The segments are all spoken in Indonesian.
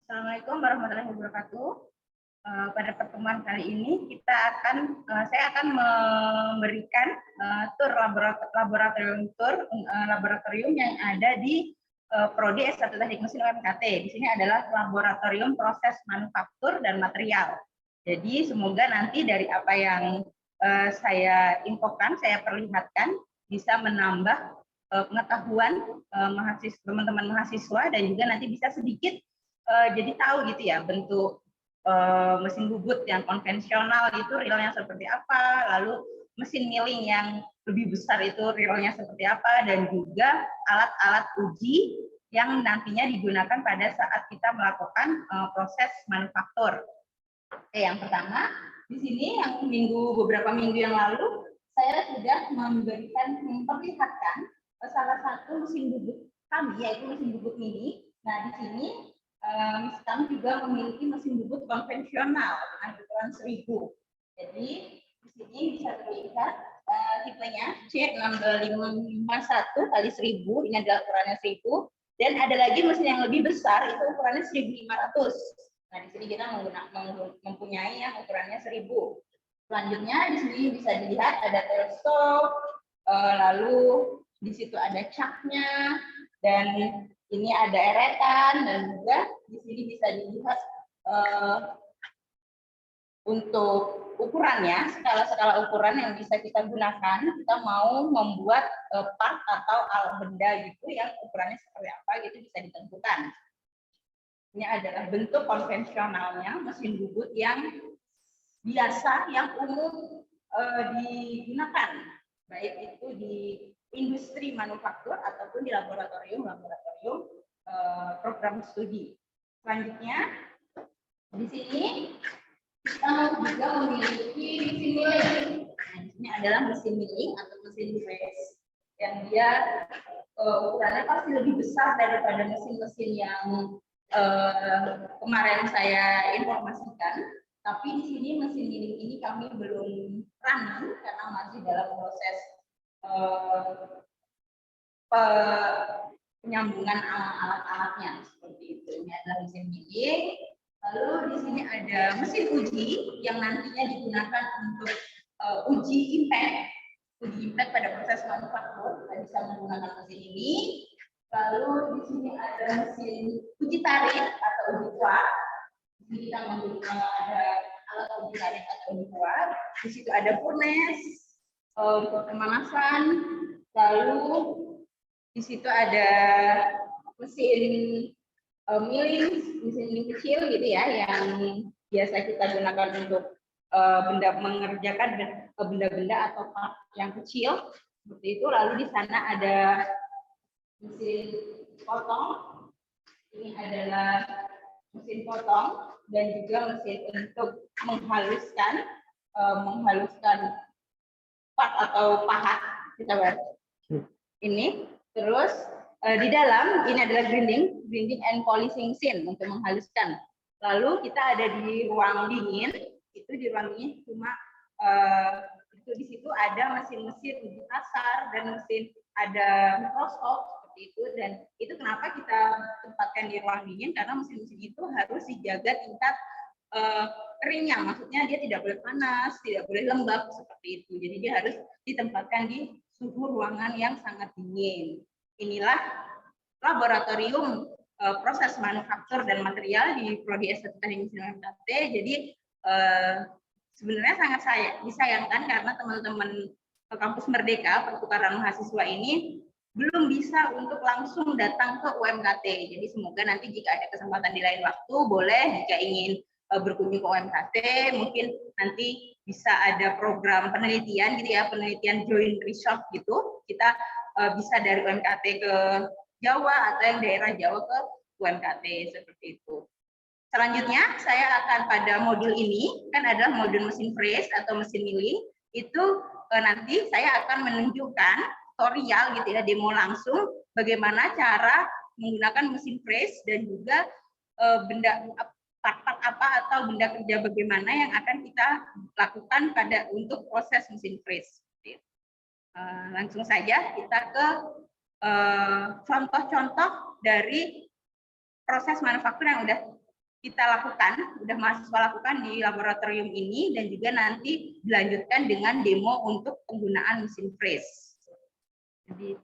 Assalamualaikum warahmatullahi wabarakatuh. Pada pertemuan kali ini saya akan memberikan tur laboratorium yang ada di Prodi S1 Teknik Mesin UMKT. Di sini adalah laboratorium proses manufaktur dan material. Jadi semoga nanti dari apa yang saya infokan, saya perlihatkan bisa menambah pengetahuan teman-teman mahasiswa dan juga nanti bisa sedikit jadi tahu gitu ya bentuk mesin bubut yang konvensional itu realnya seperti apa, lalu mesin milling yang lebih besar itu realnya seperti apa, dan juga alat-alat uji yang nantinya digunakan pada saat kita melakukan proses manufaktur. Yang pertama, di sini yang beberapa minggu yang lalu saya sudah memperlihatkan salah satu mesin bubut kami, yaitu mesin bubut mini. Nah, di sini kami juga memiliki mesin bubut konvensional dengan ukuran 1000. Jadi di sini bisa terlihat tipenya C6551 kali 1000, ini adalah ukurannya 1000, dan ada lagi mesin yang lebih besar itu ukurannya 1500. Nah, di sini kita mempunyai yang ukurannya 1000. Selanjutnya di sini bisa dilihat ada teleskop, lalu di situ ada caknya, dan ini ada eretan, dan juga di sini bisa dilihat untuk ukurannya, skala-skala ukuran yang bisa kita gunakan. Kita mau membuat part atau alat benda gitu yang ukurannya seperti apa gitu bisa ditentukan. Ini adalah bentuk konvensionalnya mesin bubut yang biasa, yang umum digunakan, baik itu di industri manufaktur ataupun di laboratorium program studi. Selanjutnya di sini kita juga memiliki mesin milling. Nah, di sini adalah mesin milling atau mesin press yang dia ukurannya pasti lebih besar daripada mesin-mesin yang kemarin saya informasikan. Tapi di sini mesin milling ini kami belum running karena masih dalam proses penyambungan alat-alatnya seperti itu. Ini adalah mesin milling. Lalu di sini ada mesin uji yang nantinya digunakan untuk uji impact pada proses manufaktur. Kita bisa menggunakan mesin ini. Lalu di sini ada mesin uji tarik atau uji kuat. Di sini kita menggunakan ada alat uji tarik atau uji kuat. Di situ ada furnace untuk pemanasan. Lalu di situ ada mesin milling kecil gitu ya, yang biasa kita gunakan untuk mengerjakan benda-benda atau part yang kecil seperti itu. Lalu di sana ada mesin potong. Ini adalah mesin potong dan juga mesin untuk menghaluskan part atau pahat kita buat. Ini terus di dalam ini adalah grinding and polishing scene untuk menghaluskan. Lalu kita ada di ruang dingin. Itu di ruang dingin cuma itu di situ ada mesin-mesin uji kasar dan ada mikroskop seperti itu. Dan itu kenapa kita tempatkan di ruang dingin, karena mesin-mesin itu harus dijaga tingkat keringnya, maksudnya dia tidak boleh panas, tidak boleh lembab seperti itu. Jadi dia harus ditempatkan di suhu ruangan yang sangat dingin. Inilah laboratorium proses manufaktur dan material di Prodi S1 Teknik Mesin UMKT. Jadi sebenarnya sangat disayangkan karena teman-teman kampus Merdeka pertukaran mahasiswa ini belum bisa untuk langsung datang ke UMKT. Jadi semoga nanti jika ada kesempatan di lain waktu, boleh jika ingin berkunjung ke UMKT, mungkin nanti bisa ada program penelitian gitu ya, penelitian joint research gitu. Kita bisa dari UMKT ke Jawa atau yang daerah Jawa ke UMKT seperti itu. Selanjutnya saya akan pada modul ini, kan adalah modul mesin press atau mesin milling. Itu nanti saya akan menunjukkan tutorial gitu ya, demo langsung bagaimana cara menggunakan mesin press dan juga part-part apa atau benda kerja bagaimana yang akan kita lakukan untuk proses mesin press. Langsung saja kita ke contoh-contoh dari proses manufaktur yang udah kita lakukan, udah mahasiswa lakukan di laboratorium ini, dan juga nanti dilanjutkan dengan demo untuk penggunaan mesin freeze. Jadi,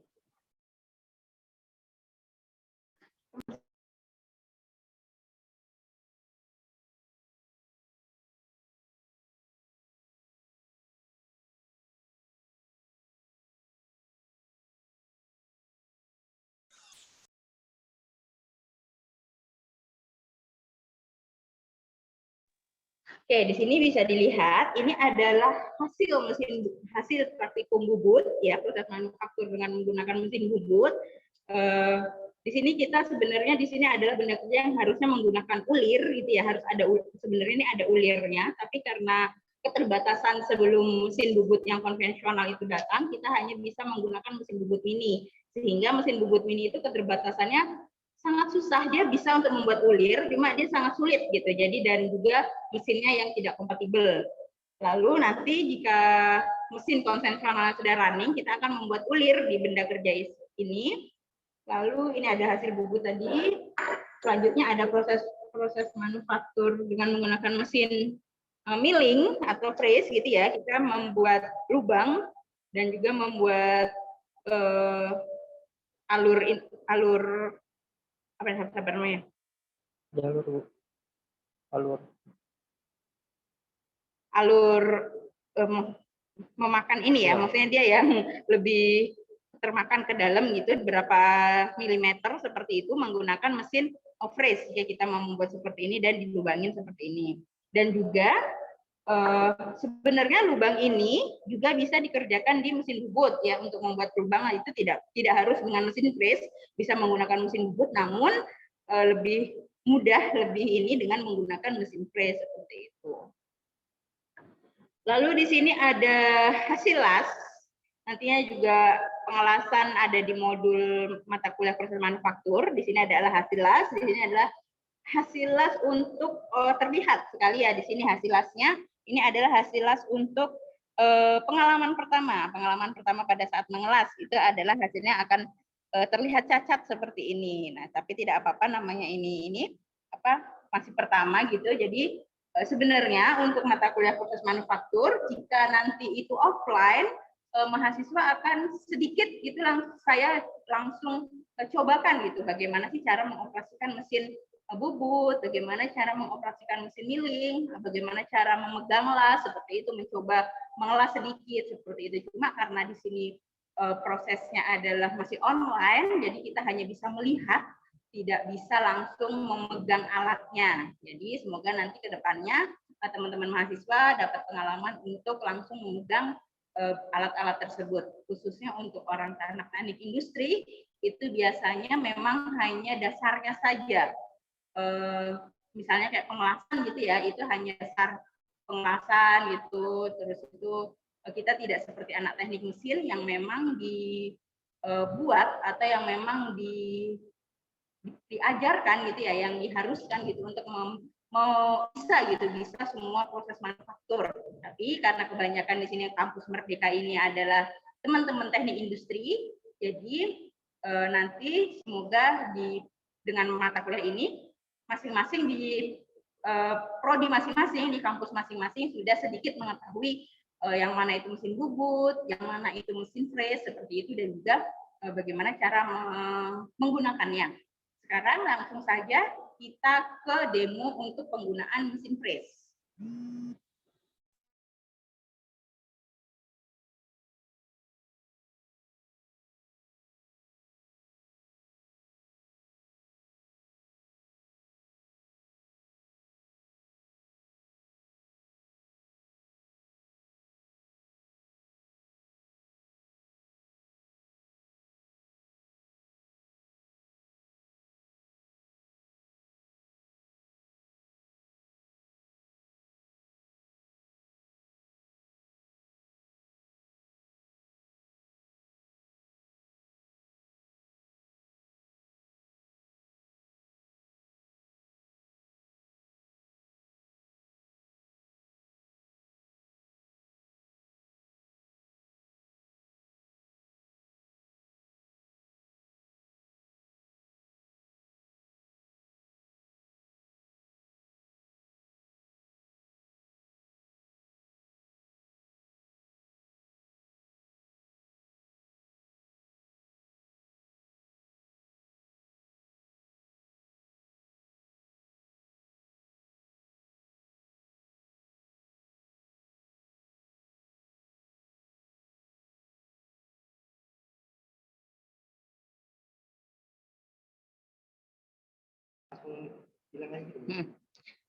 oke, di sini bisa dilihat ini adalah hasil praktikum bubut ya, proses manufaktur dengan menggunakan mesin bubut. Di sini kita sebenarnya di sini adalah benda kerja yang harusnya menggunakan ulir gitu ya, harus ada sebenarnya ini ada ulirnya, tapi karena keterbatasan sebelum mesin bubut yang konvensional itu datang, kita hanya bisa menggunakan mesin bubut mini, sehingga mesin bubut mini itu keterbatasannya sangat susah, dia bisa untuk membuat ulir, cuma dia sangat sulit gitu. Jadi dan juga mesinnya yang tidak kompatibel. Lalu nanti jika mesin konvensional sudah running, kita akan membuat ulir di benda kerja ini. Lalu ini ada hasil bubut tadi. Selanjutnya ada proses manufaktur dengan menggunakan mesin milling atau freeze gitu ya. Kita membuat lubang dan juga membuat alur apa namanya? Alur memakan ini ya, maksudnya dia yang lebih termakan ke dalam gitu, berapa milimeter seperti itu menggunakan mesin freeze jika kita mau membuat seperti ini dan dilubangin seperti ini. Dan juga sebenarnya lubang ini juga bisa dikerjakan di mesin bubut ya, untuk membuat lubang itu tidak harus dengan mesin freeze, bisa menggunakan mesin bubut, namun lebih mudah lebih ini dengan menggunakan mesin freeze seperti itu. Lalu di sini ada hasil las, nantinya juga pengelasan ada di modul mata kuliah proses manufaktur. Di sini adalah hasil las, di sini adalah hasil las untuk terlihat sekali ya di sini hasil lasnya. Ini adalah hasil las untuk pengalaman pertama pada saat mengelas, itu adalah hasilnya akan terlihat cacat seperti ini. Nah, tapi tidak apa-apa, namanya ini masih pertama gitu. Jadi sebenarnya untuk mata kuliah proses manufaktur, jika nanti itu offline, mahasiswa akan sedikit gitu saya langsung cobakan gitu, bagaimana sih cara mengoperasikan mesin bubut, bagaimana cara mengoperasikan mesin milling, bagaimana cara memegang las, seperti itu, mencoba mengelas sedikit seperti itu. Cuma karena di sini prosesnya adalah masih online, jadi kita hanya bisa melihat, tidak bisa langsung memegang alatnya. Jadi semoga nanti ke depannya teman-teman mahasiswa dapat pengalaman untuk langsung memegang alat-alat tersebut. Khususnya untuk orang anak teknik industri, itu biasanya memang hanya dasarnya saja. Misalnya kayak pengelasan gitu ya, itu hanya dasar pengelasan gitu, terus itu kita tidak seperti anak teknik mesin yang memang dibuat atau yang memang diajarkan gitu ya, yang diharuskan gitu untuk bisa semua proses manufaktur. Tapi karena kebanyakan di sini kampus Merdeka ini adalah teman-teman teknik industri, jadi nanti semoga dengan mata kuliah ini masing-masing di prodi masing-masing di kampus masing-masing sudah sedikit mengetahui yang mana itu mesin bubut, yang mana itu mesin freeze seperti itu, dan juga bagaimana cara menggunakannya. Sekarang langsung saja kita ke demo untuk penggunaan mesin freeze.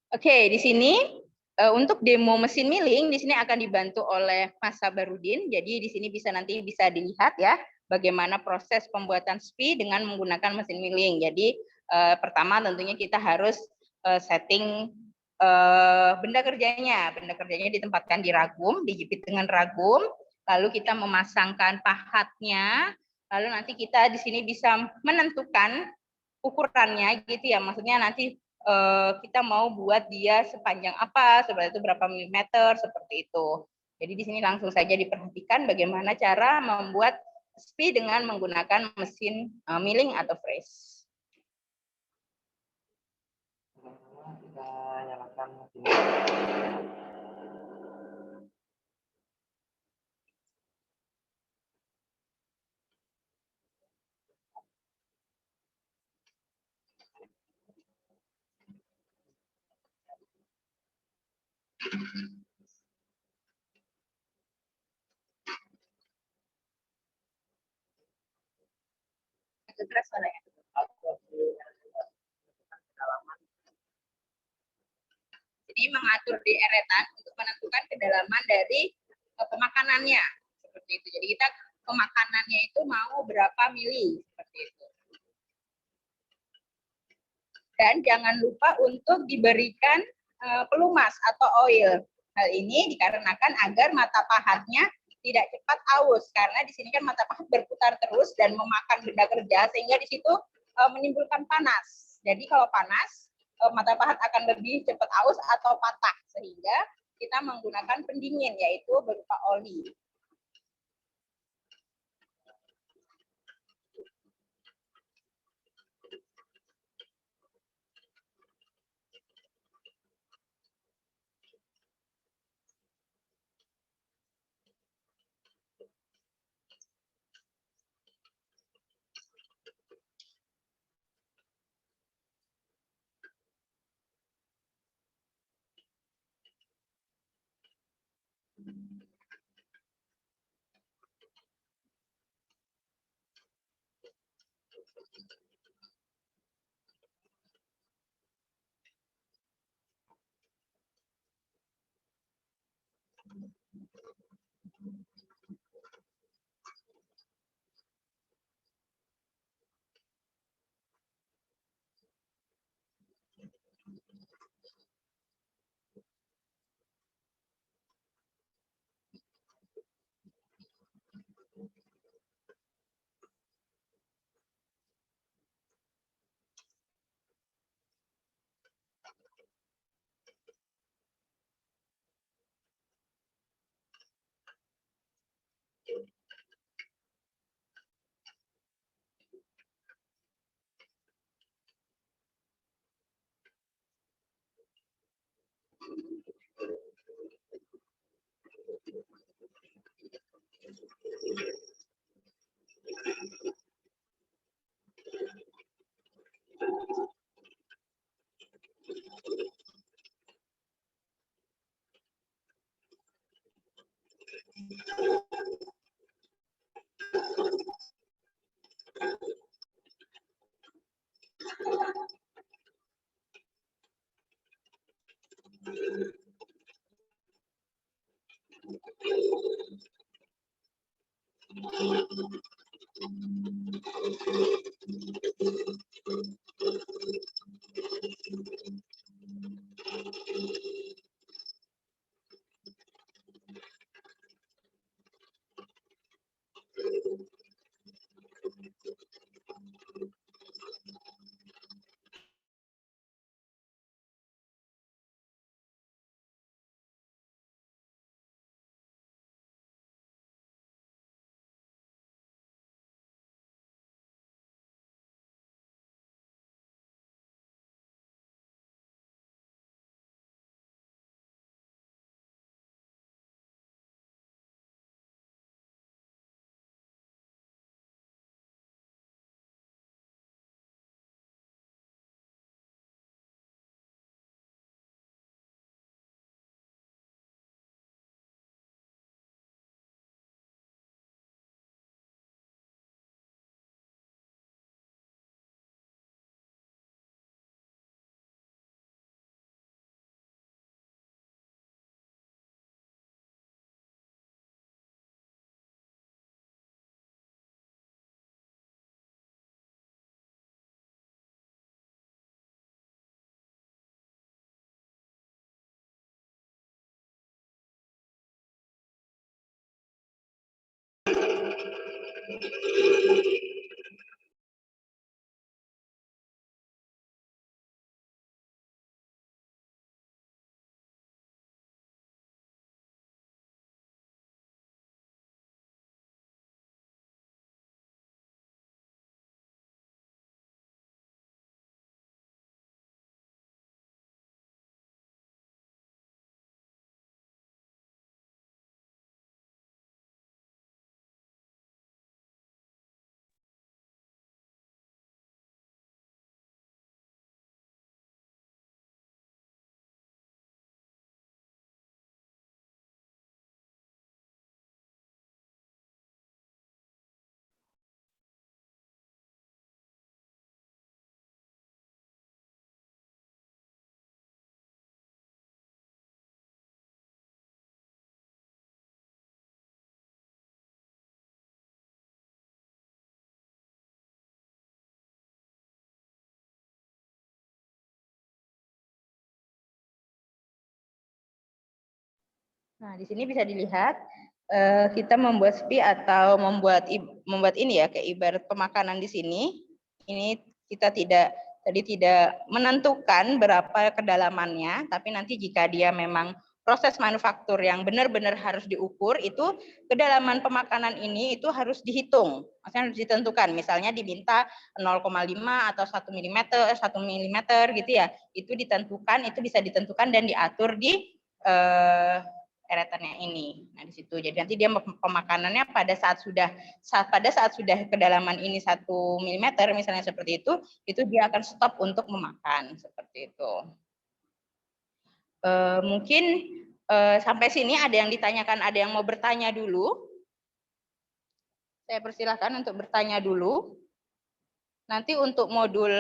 Oke, di sini untuk demo mesin milling di sini akan dibantu oleh Mas Sabarudin. Jadi di sini nanti bisa dilihat ya bagaimana proses pembuatan SPI dengan menggunakan mesin milling. Jadi pertama tentunya kita harus setting benda kerjanya. Benda kerjanya ditempatkan di ragum, dijepit dengan ragum. Lalu kita memasangkan pahatnya. Lalu nanti kita di sini bisa menentukan ukurannya gitu ya. Maksudnya nanti kita mau buat dia sepanjang apa, seperti itu berapa milimeter, seperti itu. Jadi di sini langsung saja diperhatikan bagaimana cara membuat SPI dengan menggunakan mesin milling atau freeze. Kita nyalakan mesin. Keras suaranya. Jadi mengatur di eretan untuk menentukan kedalaman dari pemakanannya seperti itu. Jadi kita pemakanannya itu mau berapa mili seperti itu. Dan jangan lupa untuk diberikan pelumas atau oil. Hal ini dikarenakan agar mata pahatnya tidak cepat aus karena di sini kan mata pahat berputar terus dan memakan benda kerja sehingga di situ menimbulkan panas. Jadi kalau panas mata pahat akan lebih cepat aus atau patah sehingga kita menggunakan pendingin yaitu berupa oli. Nah, di sini bisa dilihat kita membuat SPI atau membuat ini ya, kayak ibarat pemakanan di sini. Ini kita tidak menentukan berapa kedalamannya, tapi nanti jika dia memang proses manufaktur yang benar-benar harus diukur, itu kedalaman pemakanan ini itu harus dihitung, maksudnya harus ditentukan. Misalnya diminta 0,5 atau 1 mm gitu ya, itu ditentukan, itu bisa ditentukan dan diatur di eretannya ini. Nah, di situ. Jadi nanti dia pemakanannya pada saat sudah kedalaman ini 1 mm misalnya seperti itu dia akan stop untuk memakan seperti itu. Mungkin sampai sini ada yang ditanyakan, ada yang mau bertanya dulu? Saya persilahkan untuk bertanya dulu. Nanti untuk modul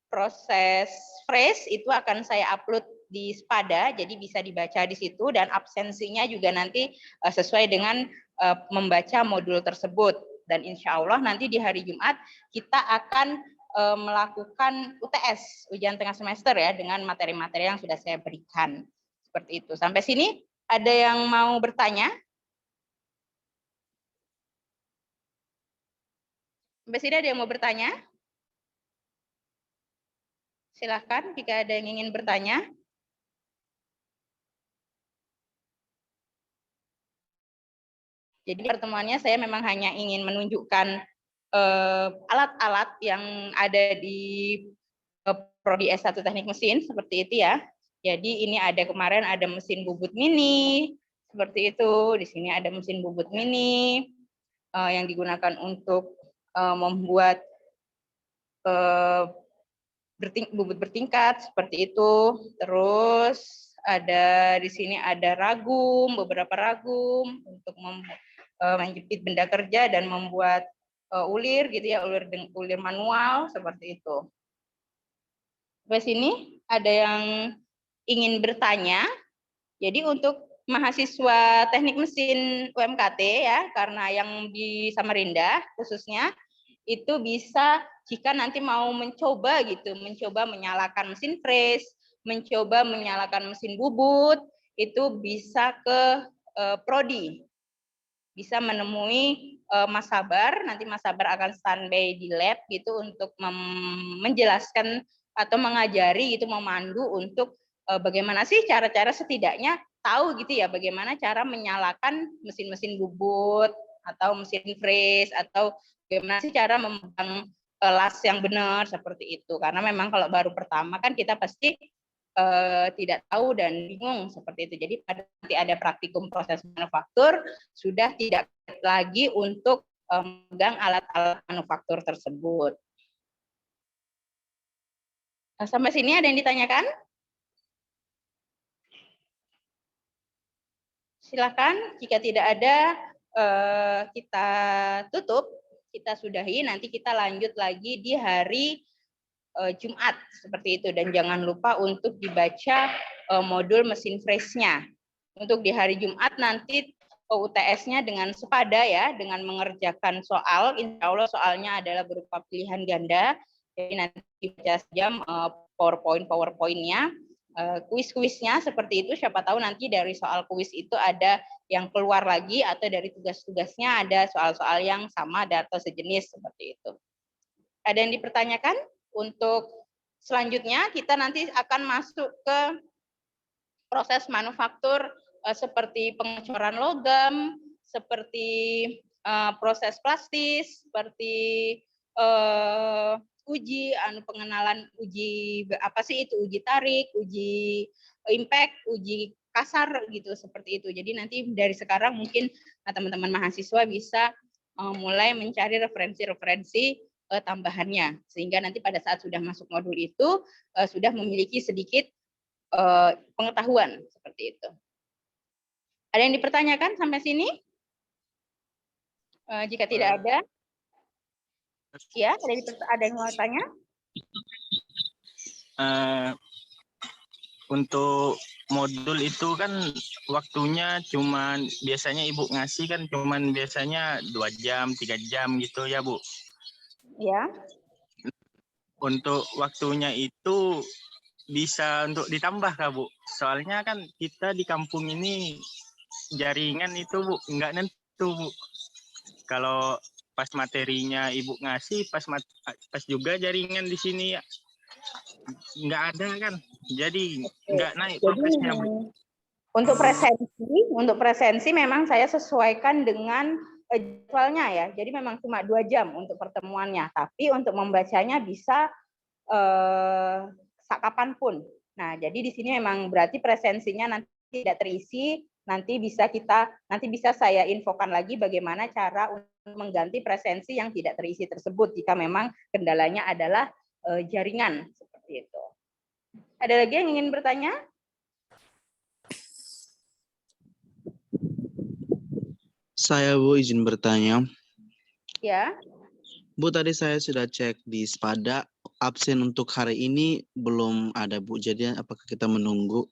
proses freeze itu akan saya upload di Spada, jadi bisa dibaca di situ, dan absensinya juga nanti sesuai dengan membaca modul tersebut. Dan insya Allah nanti di hari Jumat kita akan melakukan UTS, ujian tengah semester ya, dengan materi-materi yang sudah saya berikan. Seperti itu. Sampai sini ada yang mau bertanya? Sampai sini ada yang mau bertanya? Silakan jika ada yang ingin bertanya. Jadi pertemuannya saya memang hanya ingin menunjukkan alat-alat yang ada di Prodi S1 Teknik Mesin seperti itu ya. Jadi ini ada kemarin ada mesin bubut mini seperti itu. Di sini ada mesin bubut mini yang digunakan untuk membuat bubut bertingkat seperti itu. Terus ada di sini ada ragum, beberapa ragum untuk menjepit benda kerja dan membuat ulir gitu ya, ulir manual seperti itu. Sampai sini ada yang ingin bertanya. Jadi untuk mahasiswa teknik mesin UMKT ya, karena yang di Samarinda khususnya itu bisa jika nanti mau mencoba menyalakan mesin freeze, mencoba menyalakan mesin bubut, itu bisa ke Prodi. Bisa menemui Mas Sabar, nanti Mas Sabar akan standby di lab gitu untuk menjelaskan atau mengajari itu, memandu untuk bagaimana sih cara-cara setidaknya tahu gitu ya bagaimana cara menyalakan mesin-mesin bubut atau mesin freeze atau bagaimana sih cara memegang las yang benar seperti itu. Karena memang kalau baru pertama kan kita pasti tidak tahu dan bingung seperti itu. Jadi pada nanti ada praktikum proses manufaktur sudah tidak lagi untuk memegang alat-alat manufaktur tersebut. Sampai sini ada yang ditanyakan? Silakan, jika tidak ada kita tutup, kita sudahi, nanti kita lanjut lagi di hari Jumat seperti itu, dan jangan lupa untuk dibaca modul mesin freeze-nya. Untuk di hari Jumat nanti UTS-nya dengan sepada ya, dengan mengerjakan soal, insya Allah soalnya adalah berupa pilihan ganda, jadi nanti dibaca jam PowerPoint-nya, kuis-kuisnya seperti itu, siapa tahu nanti dari soal kuis itu ada yang keluar lagi atau dari tugas-tugasnya ada soal-soal yang sama atau sejenis seperti itu. Ada yang dipertanyakan? Untuk selanjutnya kita nanti akan masuk ke proses manufaktur seperti pengecoran logam, seperti proses plastis, seperti uji pengenalan uji apa sih itu, uji tarik, uji impact, uji kasar gitu, seperti itu. Jadi nanti dari sekarang mungkin teman-teman mahasiswa bisa mulai mencari referensi-referensi tambahannya, sehingga nanti pada saat sudah masuk modul itu sudah memiliki sedikit pengetahuan seperti itu. Ada yang dipertanyakan sampai sini? Jika tidak ada, ya ada yang mau tanya? Untuk modul itu kan waktunya cuman biasanya Ibu ngasih kan cuman biasanya 2 jam, 3 jam gitu ya, Bu? Ya. Untuk waktunya itu bisa untuk ditambah Kak, Bu? Soalnya kan kita di kampung ini jaringan itu, Bu, nggak nentu, Bu. Kalau pas materinya Ibu ngasih, pas juga jaringan di sini ya nggak ada kan, jadi nggak naik progresnya, Bu. Untuk presensi memang saya sesuaikan dengan jadwalnya ya. Jadi memang cuma 2 jam untuk pertemuannya, tapi untuk membacanya bisa kapanpun. Nah, jadi di sini memang berarti presensinya nanti tidak terisi, nanti bisa saya infokan lagi bagaimana cara untuk mengganti presensi yang tidak terisi tersebut jika memang kendalanya adalah jaringan seperti itu. Ada lagi yang ingin bertanya? Saya, Bu, izin bertanya. Ya. Bu, tadi saya sudah cek di Spada, absen untuk hari ini belum ada, Bu. Jadi apakah kita menunggu?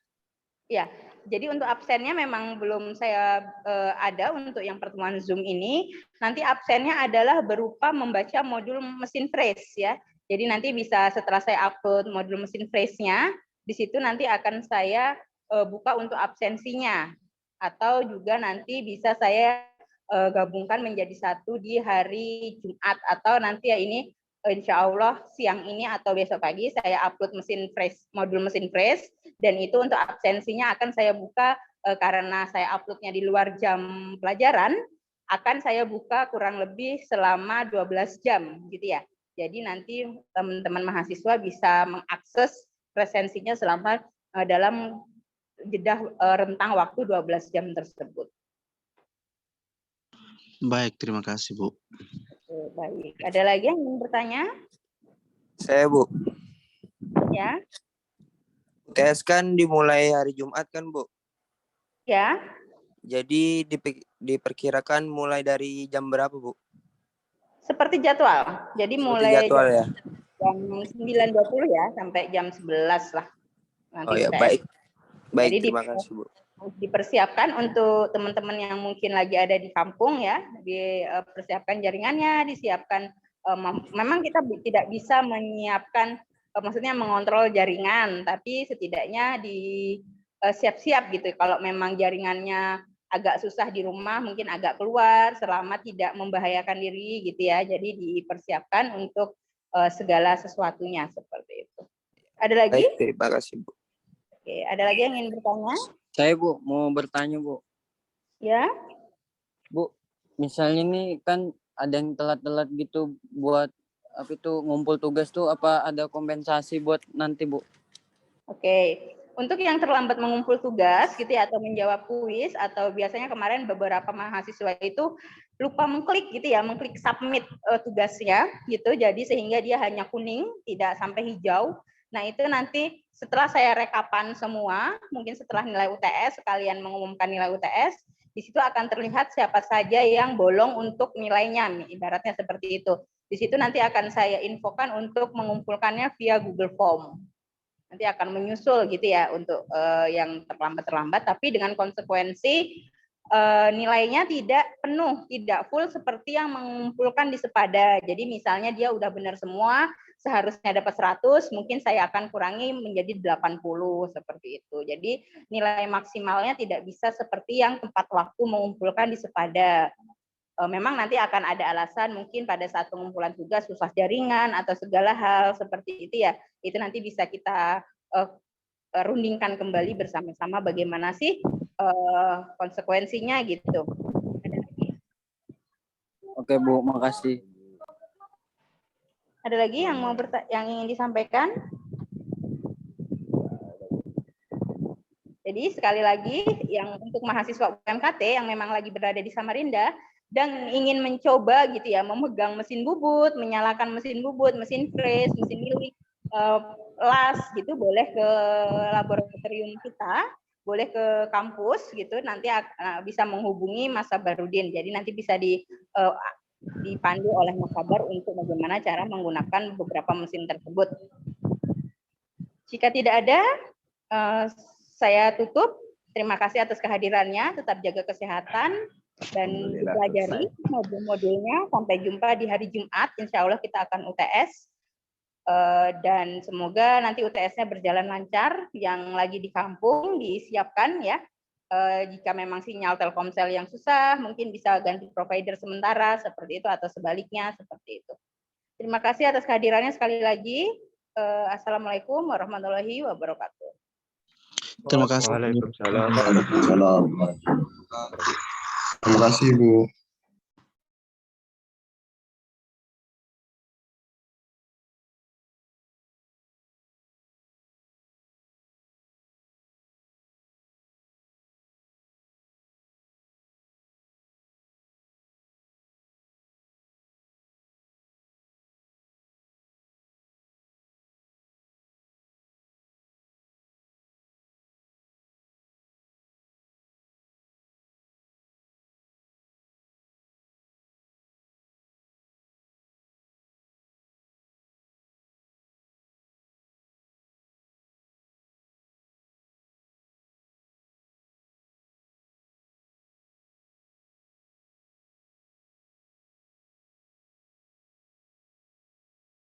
Ya, jadi untuk absennya memang belum saya ada untuk yang pertemuan Zoom ini. Nanti absennya adalah berupa membaca modul mesin phrase ya. Jadi nanti bisa setelah saya upload modul mesin phrase-nya, di situ nanti akan saya buka untuk absensinya. Atau juga nanti bisa saya gabungkan menjadi satu di hari Jumat, atau nanti ya ini insya Allah siang ini atau besok pagi saya upload modul mesin phrase, dan itu untuk absensinya akan saya buka karena saya uploadnya di luar jam pelajaran, akan saya buka kurang lebih selama 12 jam gitu ya. Jadi nanti teman-teman mahasiswa bisa mengakses presensinya selama dalam jeda rentang waktu 12 jam tersebut. Baik, terima kasih, Bu. Baik, ada lagi yang ingin bertanya? Saya, Bu. Ya. UTS kan dimulai hari Jumat kan, Bu? Ya. Jadi diperkirakan mulai dari jam berapa, Bu? Seperti jadwal. Jadi mulai jadwal ya. Jam 9.20 ya sampai jam 11 lah. Nanti oh ya, UTS. baik. Baik, Jadi terima kasih, Bu. Dipersiapkan untuk teman-teman yang mungkin lagi ada di kampung ya, dipersiapkan jaringannya, disiapkan. Memang kita tidak bisa menyiapkan, maksudnya mengontrol jaringan, tapi setidaknya siap-siap gitu. Kalau memang jaringannya agak susah di rumah, mungkin agak keluar selama tidak membahayakan diri gitu ya. Jadi dipersiapkan untuk segala sesuatunya seperti itu. Ada lagi? Baik, terima kasih, Bu. Oke, ada lagi yang ingin bertanya? Saya, Bu, mau bertanya, Bu. Ya. Bu, misalnya nih kan ada yang telat-telat gitu buat apa itu ngumpul tugas tuh, apa ada kompensasi buat nanti, Bu? Oke. Untuk yang terlambat mengumpul tugas gitu ya, atau menjawab kuis, atau biasanya kemarin beberapa mahasiswa itu lupa mengklik gitu ya, mengklik submit tugasnya gitu, jadi sehingga dia hanya kuning, tidak sampai hijau. Nah, itu nanti setelah saya rekapan semua, mungkin setelah nilai UTS, sekalian mengumumkan nilai UTS, di situ akan terlihat siapa saja yang bolong untuk nilainya, ibaratnya seperti itu. Di situ nanti akan saya infokan untuk mengumpulkannya via Google Form. Nanti akan menyusul gitu ya untuk yang terlambat-terlambat, tapi dengan konsekuensi nilainya tidak penuh, tidak full seperti yang mengumpulkan di Sepada. Jadi misalnya dia udah benar semua, seharusnya dapat 100, mungkin saya akan kurangi menjadi 80 seperti itu. Jadi nilai maksimalnya tidak bisa seperti yang tempat waktu mengumpulkan di Sepada. Memang nanti akan ada alasan mungkin pada saat pengumpulan tugas susah jaringan atau segala hal seperti itu ya. Itu nanti bisa kita rundingkan kembali bersama-sama bagaimana sih konsekuensinya gitu. Ada lagi? Oke Bu, makasih. Ada lagi yang mau yang ingin disampaikan? Jadi sekali lagi yang untuk mahasiswa UMKT yang memang lagi berada di Samarinda dan ingin mencoba gitu ya, memegang mesin bubut, menyalakan mesin bubut, mesin fräs, mesin milik, las gitu, boleh ke laboratorium kita, boleh ke kampus gitu, nanti bisa menghubungi Mas Sabarudin. Jadi nanti bisa dipandu oleh Mas Sabar untuk bagaimana cara menggunakan beberapa mesin tersebut. Jika tidak ada, saya tutup. Terima kasih atas kehadirannya. Tetap jaga kesehatan dan dipelajari modul-modulnya. Sampai jumpa di hari Jumat. Insya Allah kita akan UTS. Dan semoga nanti UTS-nya berjalan lancar. Yang lagi di kampung disiapkan ya. Jika memang sinyal Telkomsel yang susah, mungkin bisa ganti provider sementara seperti itu atau sebaliknya seperti itu. Terima kasih atas kehadirannya sekali lagi. Assalamualaikum warahmatullahi wabarakatuh. Terima kasih. Waalaikumsalam. Waalaikumsalam. Terima kasih Bu.